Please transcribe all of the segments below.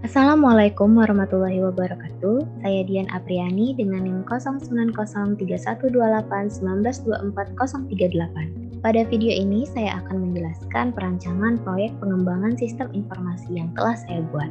Assalamualaikum warahmatullahi wabarakatuh. Saya Dian Apriani dengan NIM 0903128128192438. Pada video ini saya akan menjelaskan perancangan proyek pengembangan sistem informasi yang telah saya buat.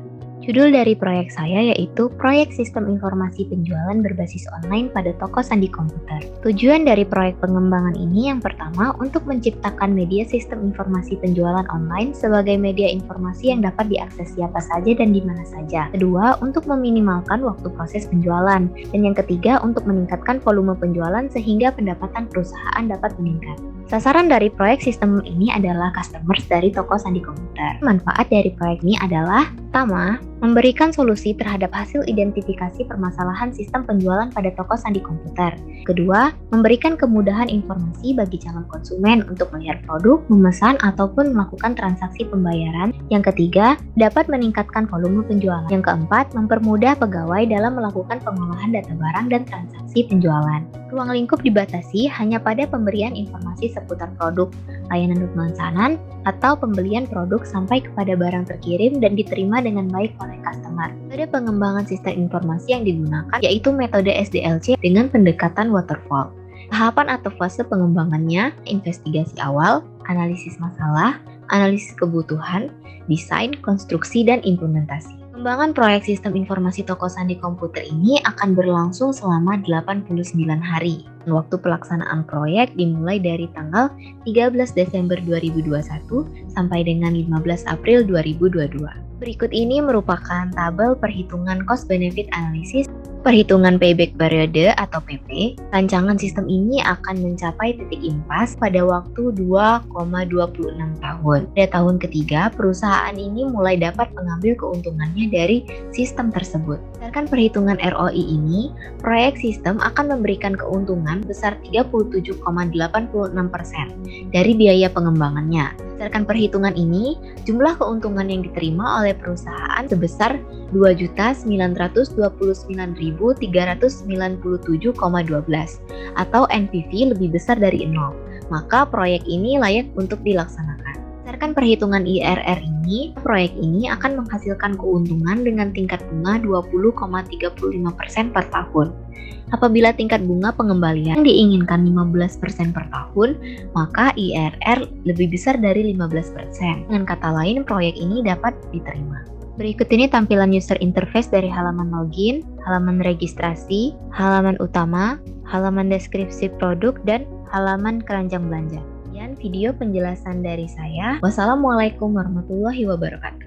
Judul dari proyek saya yaitu Proyek Sistem Informasi Penjualan Berbasis Online pada Toko Sandi Komputer. Tujuan dari proyek pengembangan ini yang pertama untuk menciptakan media sistem informasi penjualan online sebagai media informasi yang dapat diakses siapa saja dan di mana saja. Kedua, untuk meminimalkan waktu proses penjualan. Dan yang ketiga, untuk meningkatkan volume penjualan sehingga pendapatan perusahaan dapat meningkat. Sasaran dari proyek sistem ini adalah customers dari toko sandi komputer. Manfaat dari proyek ini adalah pertama, memberikan solusi terhadap hasil identifikasi permasalahan sistem penjualan pada toko sandi komputer. Kedua, memberikan kemudahan informasi bagi calon konsumen untuk melihat produk, memesan, ataupun melakukan transaksi pembayaran. Yang ketiga, dapat meningkatkan volume penjualan. Yang keempat, mempermudah pegawai dalam melakukan pengolahan data barang dan transaksi penjualan. Ruang lingkup dibatasi hanya pada pemberian informasi seputar produk, layanan pemesanan, atau pembelian produk sampai kepada barang terkirim dan diterima dengan baik oleh customer. Metode pengembangan sistem informasi yang digunakan yaitu metode SDLC dengan pendekatan waterfall. Tahapan atau fase pengembangannya, investigasi awal, analisis masalah, analisis kebutuhan, desain, konstruksi, dan implementasi. Pengembangan proyek sistem informasi toko sandi komputer ini akan berlangsung selama 89 hari. Waktu pelaksanaan proyek dimulai dari tanggal 13 Desember 2021 sampai dengan 15 April 2022. Berikut ini merupakan tabel perhitungan cost benefit analysis, perhitungan payback periode atau PP. Rancangan sistem ini akan mencapai titik impas pada waktu 2,26 tahun. Pada tahun ketiga, perusahaan ini mulai dapat mengambil keuntungannya dari sistem tersebut. Berdasarkan perhitungan ROI ini, proyek sistem akan memberikan keuntungan besar 37,86% dari biaya pengembangannya. Berdasarkan perhitungan ini, jumlah keuntungan yang diterima oleh perusahaan sebesar 2.929.397,12 atau NPV lebih besar dari 0. Maka proyek ini layak untuk dilaksanakan. Berdasarkan perhitungan IRR ini, proyek ini akan menghasilkan keuntungan dengan tingkat bunga 20,35% per tahun. Apabila tingkat bunga pengembalian yang diinginkan 15% per tahun, maka IRR lebih besar dari 15%. Dengan kata lain, proyek ini dapat diterima. Berikut ini tampilan user interface dari halaman login, halaman registrasi, halaman utama, halaman deskripsi produk, dan halaman keranjang belanja. Sekian video penjelasan dari saya. Wassalamualaikum warahmatullahi wabarakatuh.